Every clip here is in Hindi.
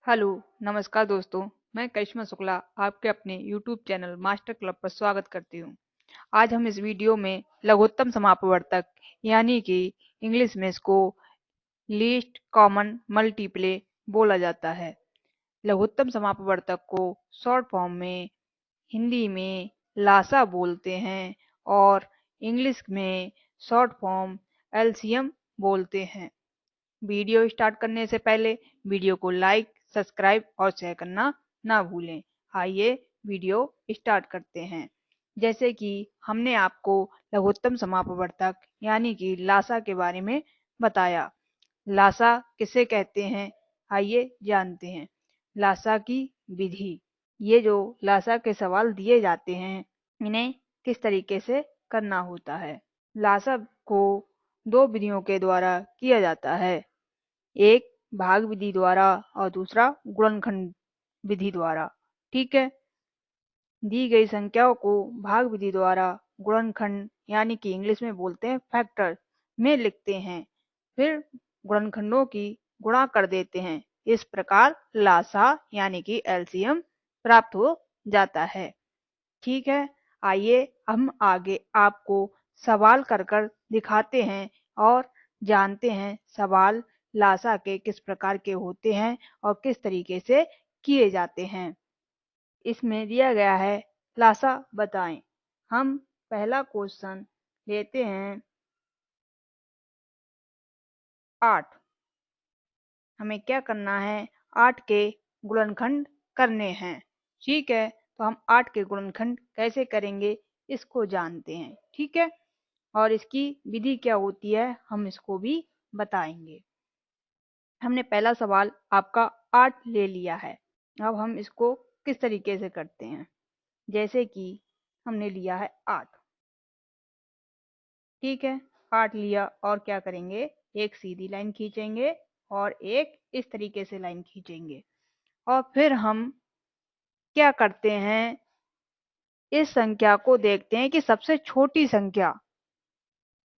हेलो, नमस्कार दोस्तों। मैं करिश्मा शुक्ला आपके अपने यूट्यूब चैनल मास्टर क्लब पर स्वागत करती हूँ। आज हम इस वीडियो में लघुत्तम समापवर्तक यानी कि इंग्लिश में इसको लीस्ट कॉमन मल्टीप्ले बोला जाता है। लघुत्तम समापवर्तक को शॉर्ट फॉर्म में हिंदी में लासा बोलते हैं और इंग्लिश में शॉर्ट फॉर्म एलसीएम बोलते हैं। वीडियो स्टार्ट करने से पहले वीडियो को लाइक, सब्सक्राइब और शेयर करना ना भूलें। आइए वीडियो स्टार्ट करते हैं। जैसे कि हमने आपको लघुत्तम समापवर्तक यानी कि लासा के बारे में बताया। लासा किसे कहते हैं? आइए जानते हैं। लासा की विधि। ये जो लासा के सवाल दिए जाते हैं, इन्हें किस तरीके से करना होता है। लासा को दो विधियों के द्वारा किया जाता है। एक भाग विधि द्वारा और दूसरा गुणनखंड विधि द्वारा। ठीक है। दी गई संख्याओं को भाग विधि द्वारा गुणनखंड यानी कि इंग्लिश में बोलते हैं फैक्टर में लिखते हैं, फिर गुणनखंडों की गुणा कर देते हैं। इस प्रकार लासा यानी कि एलसीएम प्राप्त हो जाता है। ठीक है। आइए हम आगे आपको सवाल कर कर दिखाते हैं और जानते हैं सवाल लासा के किस प्रकार के होते हैं और किस तरीके से किए जाते हैं। इसमें दिया गया है लासा बताएं। हम पहला क्वेश्चन लेते हैं 8। हमें क्या करना है? 8 के गुणनखंड करने हैं। ठीक है, तो हम 8 के गुणनखंड कैसे करेंगे इसको जानते हैं। ठीक है, और इसकी विधि क्या होती है हम इसको भी बताएंगे। हमने पहला सवाल आपका 8 ले लिया है। अब हम इसको किस तरीके से करते हैं। जैसे कि हमने लिया है 8। ठीक है, 8 लिया और क्या करेंगे? एक सीधी लाइन खींचेंगे और एक इस तरीके से लाइन खींचेंगे और फिर हम क्या करते हैं, इस संख्या को देखते हैं कि सबसे छोटी संख्या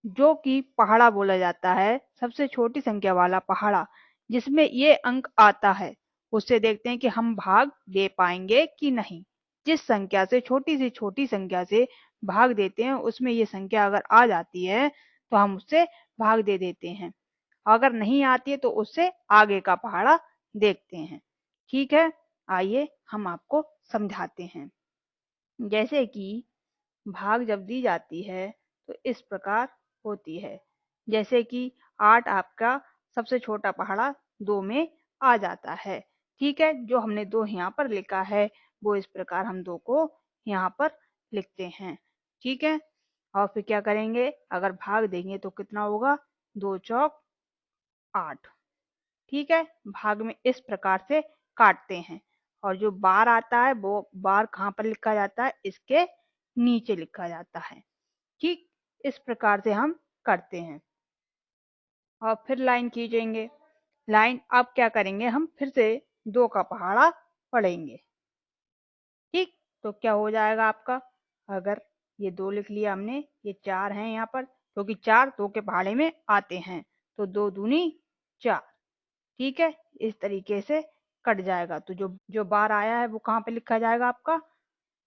जो कि पहाड़ा बोला जाता है, सबसे छोटी संख्या वाला पहाड़ा जिसमें ये अंक आता है, उससे देखते हैं कि हम भाग दे पाएंगे कि नहीं। जिस संख्या से छोटी संख्या से भाग देते हैं उसमें ये संख्या अगर आ जाती है तो हम उससे भाग दे देते हैं। अगर नहीं आती है तो उससे आगे का पहाड़ा देखते हैं। ठीक है, आइए हम आपको समझाते हैं। जैसे कि भाग जब दी जाती है तो इस प्रकार होती है। जैसे कि 8 आपका सबसे छोटा पहाड़ा 2 में आ जाता है। ठीक है, जो हमने 2 यहाँ पर लिखा है वो इस प्रकार हम 2 को यहाँ पर लिखते हैं। ठीक है, और फिर क्या करेंगे? अगर भाग देंगे तो कितना होगा? 2 चौक 8। ठीक है, भाग में इस प्रकार से काटते हैं और जो बार आता है वो बार कहाँ पर लिखा जाता है? इसके नीचे लिखा जाता है। ठीक, इस प्रकार से हम करते हैं और फिर लाइन खींचेंगे। लाइन अब क्या करेंगे? हम फिर से 2 का पहाड़ा पढ़ेंगे। ठीक, तो क्या हो जाएगा आपका? अगर ये 2 लिख लिया हमने, ये 4 है यहाँ पर क्योंकि 4 2 के पहाड़े में आते हैं, तो 2 दूनी 4। ठीक है, इस तरीके से कट जाएगा। तो जो जो बार आया है वो कहाँ पे लिखा जाएगा आपका?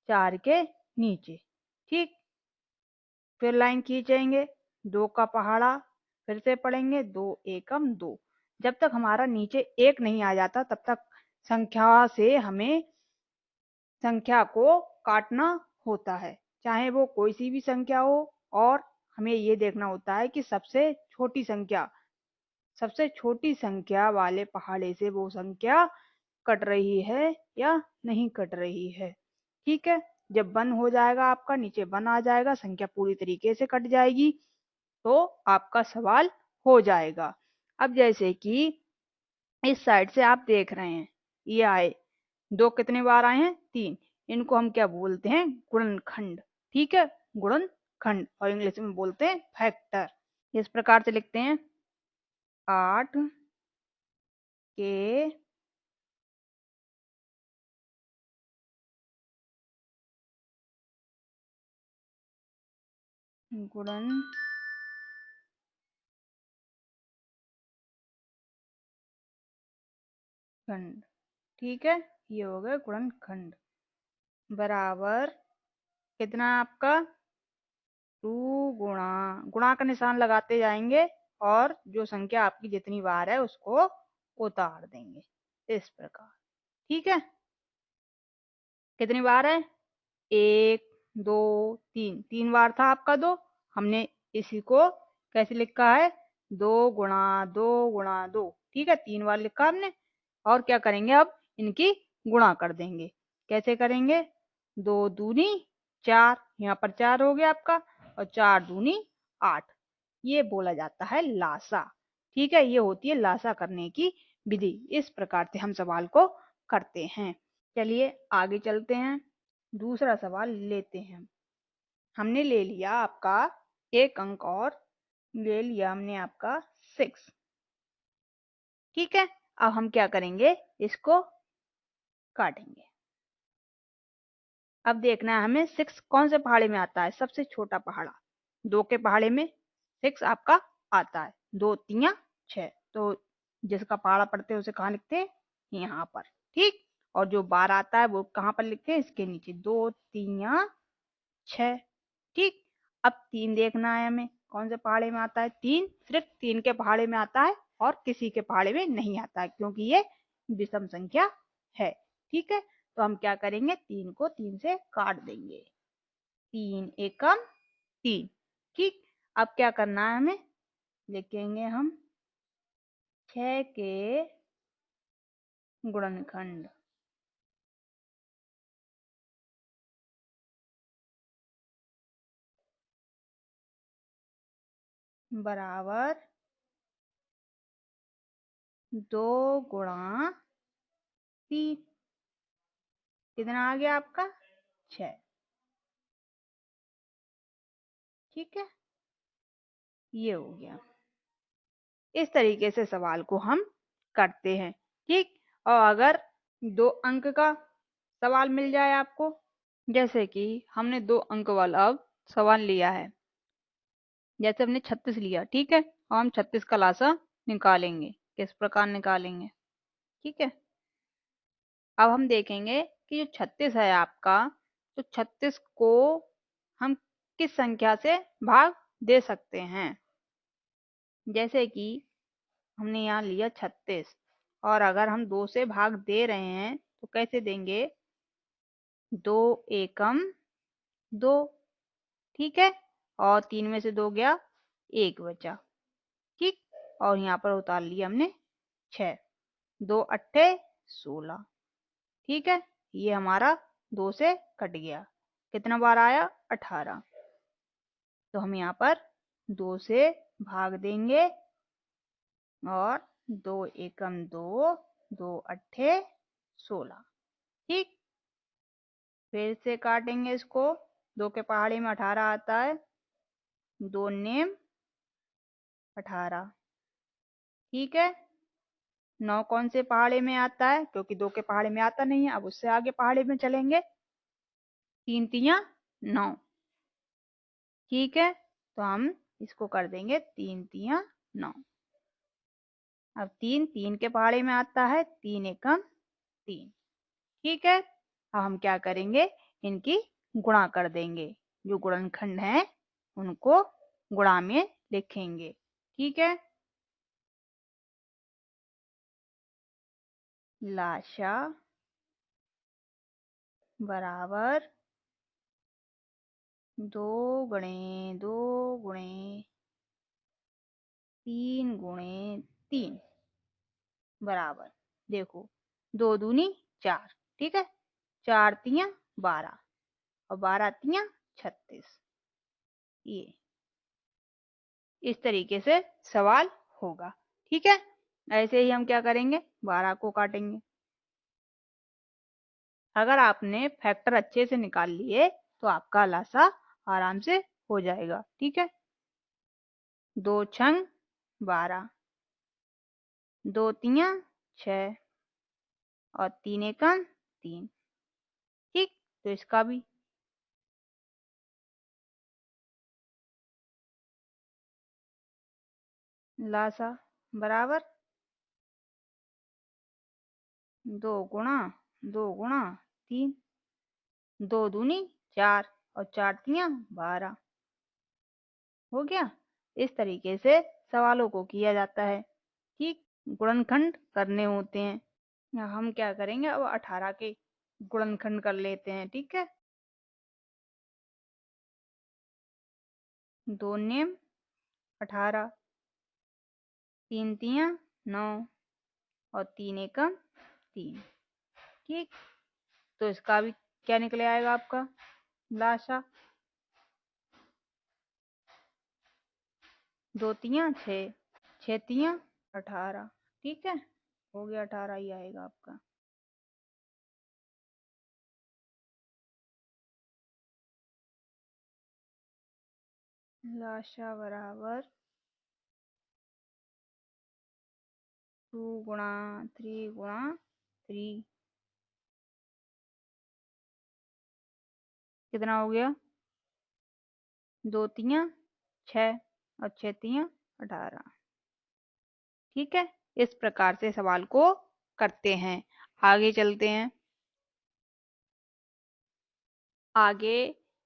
4 के नीचे। ठीक, फिर लाइन खींचेंगे, 2 का पहाड़ा फिर से पढ़ेंगे, 2 एकम 2। जब तक हमारा नीचे 1 नहीं आ जाता तब तक संख्या से हमें संख्या को काटना होता है, चाहे वो कोई सी भी संख्या हो। और हमें ये देखना होता है कि सबसे छोटी संख्या वाले पहाड़े से वो संख्या कट रही है या नहीं कट रही है। ठीक है, जब 1 हो जाएगा आपका, नीचे 1 आ जाएगा, संख्या पूरी तरीके से कट जाएगी तो आपका सवाल हो जाएगा। अब जैसे कि इस साइड से आप देख रहे हैं, ये आए 2 कितने बार आए हैं? 3। इनको हम क्या बोलते हैं? गुणनखंड। ठीक है, गुणनखंड और इंग्लिश में बोलते हैं फैक्टर। इस प्रकार से लिखते हैं 8 के गुणनखंड। ठीक है, ये हो गया गुणनखंड। बराबर कितना है आपका 2 गुणा, गुणा का निशान लगाते जाएंगे और जो संख्या आपकी जितनी बार है उसको उतार देंगे इस प्रकार। ठीक है, कितनी बार है 1 2 3, 3 बार था आपका 2। हमने इसी को कैसे लिखा है 2 गुणा 2 गुणा 2। ठीक है, 3 बार लिखा हमने। और क्या करेंगे अब इनकी गुणा कर देंगे। कैसे करेंगे 2 दूनी 4, यहाँ पर 4 हो गया आपका, और 4 दूनी 8। ये बोला जाता है लासा। ठीक है, ये होती है लासा करने की विधि। इस प्रकार से हम सवाल को करते हैं। चलिए आगे चलते हैं, दूसरा सवाल लेते हैं। हमने ले लिया आपका 1 अंक और ले लिया हमने आपका 6। ठीक है, अब हम क्या करेंगे इसको काटेंगे। अब देखना है हमें 6 कौन से पहाड़े में आता है, सबसे छोटा पहाड़ा। 2 के पहाड़े में 6 आपका आता है, 2 तिया 6। तो जिसका पहाड़ा पड़ते हैं उसे कहाँ लिखते हैं, यहाँ पर। ठीक, और जो 12 आता है वो कहाँ पर लिखते हैं, इसके नीचे, 2 तिया 6। ठीक, अब 3 देखना है हमें कौन से पहाड़े में आता है। 3 सिर्फ 3 के पहाड़े में आता है और किसी के पहाड़े में नहीं आता है, क्योंकि ये विषम संख्या है। ठीक है, तो हम क्या करेंगे 3 को 3 से काट देंगे। 3 एकम 3। ठीक, अब क्या करना है हमें, लिखेंगे हम 6 के गुणनखंड। बराबर 2 गुणा 3। कितना आ गया आपका 6। ठीक है, ये हो गया। इस तरीके से सवाल को हम करते हैं। ठीक, और अगर 2 अंक का सवाल मिल जाए आपको, जैसे कि हमने 2 अंक वाला अब सवाल लिया है, जैसे हमने 36 लिया। ठीक है, और हम 36 का लासा निकालेंगे। किस प्रकार निकालेंगे, ठीक है। अब हम देखेंगे कि जो 36 है आपका, तो 36 को हम किस संख्या से भाग दे सकते हैं। जैसे कि हमने यहाँ लिया 36, और अगर हम 2 से भाग दे रहे हैं तो कैसे देंगे, 2 एकम 2। ठीक है, और 3 में से 2 गया, 1 बचा। ठीक, और यहाँ पर उतार लिया हमने 6, 2 अट्ठे 16। ठीक है, ये हमारा 2 से कट गया। कितना बार आया 18। तो हम यहाँ पर 2 से भाग देंगे, और 2 एकम 2, 2 अट्ठे 16। ठीक, फिर से काटेंगे इसको। 2 के पहाड़े में 18 आता है, 2 नेम 18। ठीक है, 9 कौन से पहाड़े में आता है, क्योंकि 2 के पहाड़े में आता नहीं है, अब उससे आगे पहाड़े में चलेंगे। 3 तिया 9। ठीक है, तो हम इसको कर देंगे 3 तिया 9। अब 3 3 के पहाड़े में आता है, 3 एकम 3। ठीक है, अब हम क्या करेंगे इनकी गुणा कर देंगे। जो गुणनखंड है उनको गुणा में लिखेंगे। ठीक है, लाशा बराबर 2 गुणे 2 गुणे 3 गुणे 3 बराबर, देखो 2 दूनी 4। ठीक है, 4 तिया 12, और 12 तिया 36। ये इस तरीके से सवाल होगा। ठीक है, ऐसे ही हम क्या करेंगे 12 को काटेंगे। अगर आपने फैक्टर अच्छे से निकाल लिए तो आपका लासा आराम से हो जाएगा। ठीक है, 2 छंग 12, 2 तिया 6, और 3 एकम 3। ठीक, तो इसका भी लासा बराबर दो गुणा 3, 2 दूनी 4 और 4 तियां 12। हो गया। इस तरीके से सवालों को किया जाता है। ठीक, गुणनखंड करने होते हैं। हम क्या करेंगे, अब 18 के गुणनखंड कर लेते हैं। ठीक है, 2 नेम 18, 3 तियां 9 और 3 एकम 3। ठीक, तो इसका भी क्या निकले आएगा आपका लाशा, 2 तियां 6, 6 तियां 18। ठीक है, हो गया 18 ही आएगा आपका। लाशा बराबर 2 गुणा 3 गुणा 3, कितना हो गया, 2 तियां 6 और 6 तियां 18। ठीक है, इस प्रकार से सवाल को करते हैं। आगे चलते हैं। आगे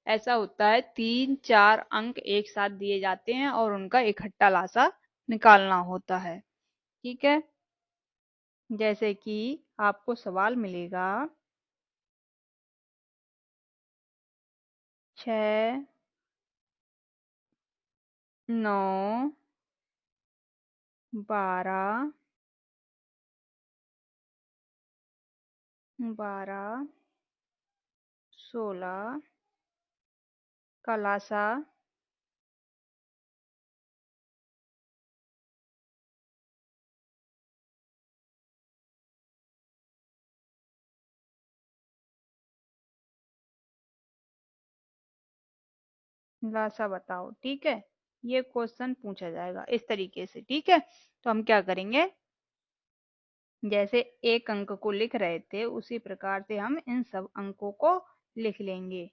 ऐसा होता है, 3-4 अंक एक साथ दिए जाते हैं और उनका इकट्ठा लासा निकालना होता है। ठीक है, जैसे कि आपको सवाल मिलेगा 6, 9, 12, 16 का लासा 'लासा बताओ। ठीक है, ये क्वेश्चन पूछा जाएगा इस तरीके से। ठीक है, तो हम क्या करेंगे, जैसे एक अंक को लिख रहे थे उसी प्रकार से हम इन सब अंकों को लिख लेंगे।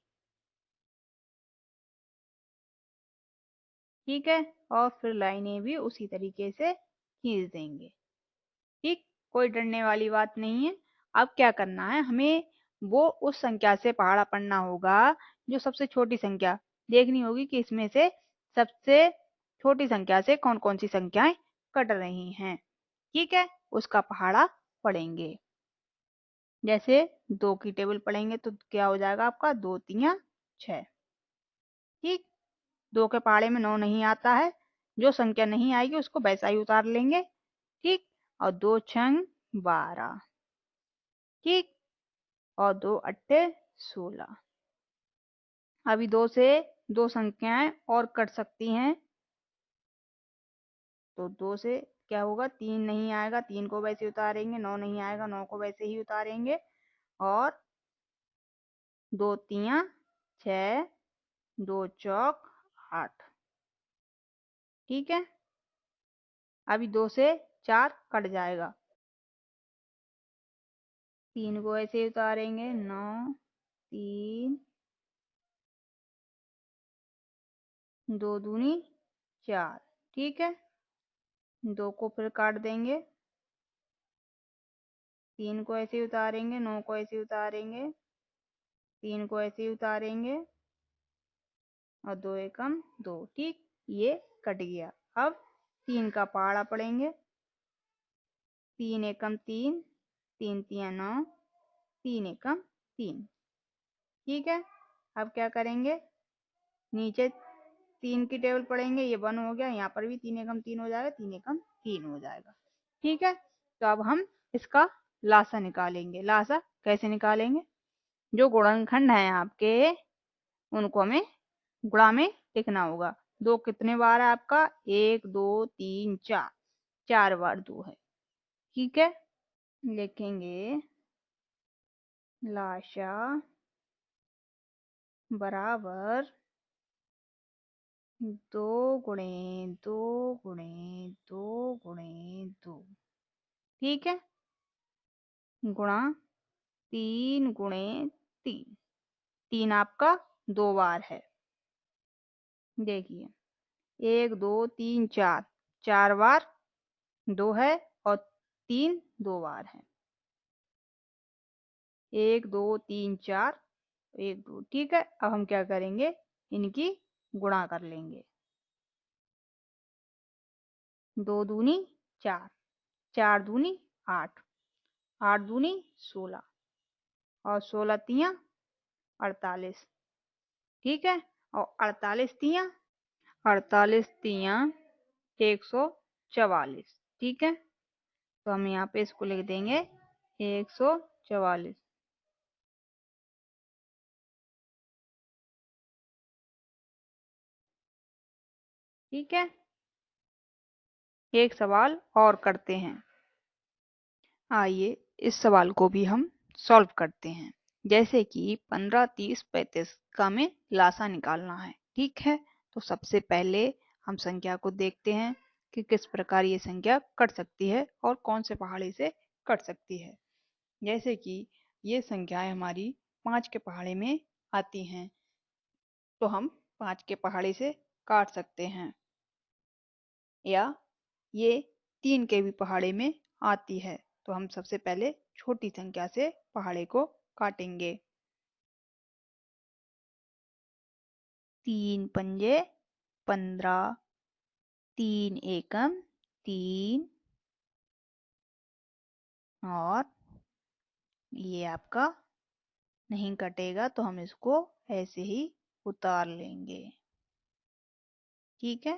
ठीक है, और फिर लाइनें भी उसी तरीके से खींच देंगे। ठीक, कोई डरने वाली बात नहीं है। अब क्या करना है, हमें वो उस संख्या से पहाड़ा पढ़ना होगा जो सबसे छोटी संख्या, देखनी होगी कि इसमें से सबसे छोटी संख्या से कौन कौन सी संख्याएं कट रही हैं। ठीक है, उसका पहाड़ा पढ़ेंगे। जैसे 2 की टेबल पढ़ेंगे तो क्या हो जाएगा आपका, 2 तियां 6। ठीक, 2 के पहाड़े में 9 नहीं आता है, जो संख्या नहीं आएगी उसको वैसा ही उतार लेंगे। ठीक, और 2 छंग 12। ठीक, और 2 अट्ठे 16। अभी 2 से 2 संख्याएं और कट सकती हैं, तो 2 से क्या होगा, 3 नहीं आएगा, 3 को वैसे उतारेंगे, 9 नहीं आएगा, 9 को वैसे ही उतारेंगे, और 2 तियां 6, 2 चौक 8। ठीक है, अभी 2 से 4 कट जाएगा, 3 को ऐसे ही उतारेंगे, 9, 3, 2 दूनी 4। ठीक है, 2 को फिर काट देंगे, 3 को ऐसे ही उतारेंगे, 9 को ऐसे ही उतारेंगे, 3 को ऐसे ही उतारेंगे, और 2 एकम 2। ठीक, ये कट गया। अब 3 का पहाड़ा पढ़ेंगे, 3 एकम 3, 3 तियां 9, 3 एकम 3। ठीक है, अब क्या करेंगे, नीचे 3 की टेबल पढ़ेंगे, ये 1 हो गया, यहाँ पर भी 3 एकम 3 हो जाएगा, 3 एकम 3 हो जाएगा। ठीक है, तो अब हम इसका लासा निकालेंगे। लासा कैसे निकालेंगे, जो गुणनखंड है आपके उनको हमें गुणा में लिखना होगा। 2 कितने बार है आपका, 1 2 3 4, 4 बार 2 है। ठीक है, लिखेंगे लाशा बराबर 2 गुणे 2 गुणे 2 गुणे 2। ठीक है, गुणा 3 गुणे 3। 3 आपका 2 बार है। देखिए, 1 2 3 4, 4 बार 2 है, और 3 2 बार है। 1 2 3 4 1 2 ठीक है। अब हम क्या करेंगे, इनकी गुणा कर लेंगे। 2 दूनी 4, 4 दूनी 8, 8 दूनी 16 और 16 तियां 48 ठीक है। और 48 तियां 144 ठीक है। तो हम यहाँ पे इसको लिख देंगे 144 ठीक है। एक सवाल और करते हैं। आइए इस सवाल को भी हम सॉल्व करते हैं। जैसे कि 15 30 35 का हमें लासा निकालना है ठीक है। तो सबसे पहले हम संख्या को देखते हैं कि किस प्रकार ये संख्या कट सकती है और कौन से पहाड़े से कट सकती है। जैसे कि ये संख्याएं हमारी 5 के पहाड़े में आती हैं, तो हम 5 के पहाड़े से काट सकते हैं, या ये 3 के भी पहाड़े में आती है। तो हम सबसे पहले छोटी संख्या से पहाड़े को काटेंगे। 3 पंजे 15, 3 एकम 3 और ये आपका नहीं कटेगा, तो हम इसको ऐसे ही उतार लेंगे ठीक है।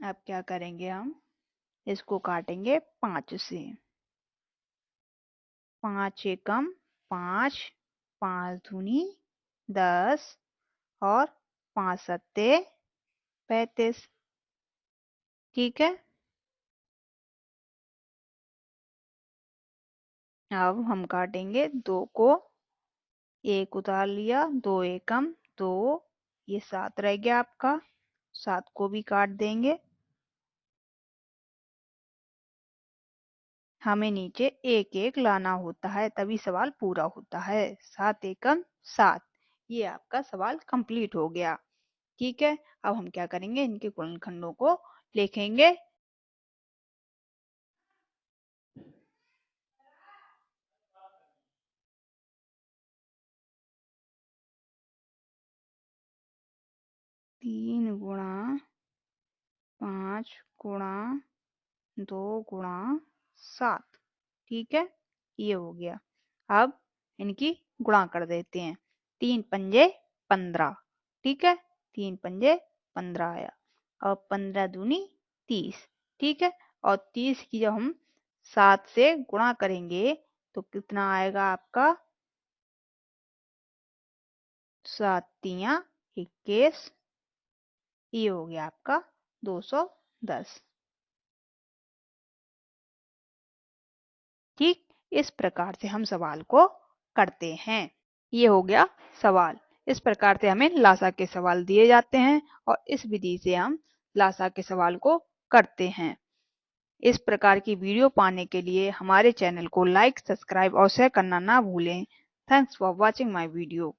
अब क्या करेंगे, हम इसको काटेंगे 5 से। 5 एकम 5, 5 दूनी 10 और 5 सत्ते 35 ठीक है। अब हम काटेंगे 2 को, 1 उतार लिया, 2 एकम 2, ये 7 रह गया आपका, 7 को भी काट देंगे। हमें नीचे 1 1 लाना होता है, तभी सवाल पूरा होता है। 7 एकम 7, ये आपका सवाल कंप्लीट हो गया ठीक है। अब हम क्या करेंगे, इनके गुणनखंडों को लिखेंगे। तीन गुणा 5 गुणा 2 गुणा 7 ठीक है, ये हो गया। अब इनकी गुणा कर देते हैं। 3 पंजे 15 ठीक है, 3 पंजे 15 आया। और 15 दूनी 30 ठीक है। और 30 की जब हम 7 से गुणा करेंगे तो कितना आएगा आपका, 7 तियां 21, ये हो गया आपका 210 ठीक। इस प्रकार से हम सवाल को करते हैं। ये हो गया सवाल। इस प्रकार से हमें लासा के सवाल दिए जाते हैं और इस विधि से हम लासा के सवाल को करते हैं। इस प्रकार की वीडियो पाने के लिए हमारे चैनल को लाइक, सब्सक्राइब और शेयर करना ना भूलें। Thanks for watching my video.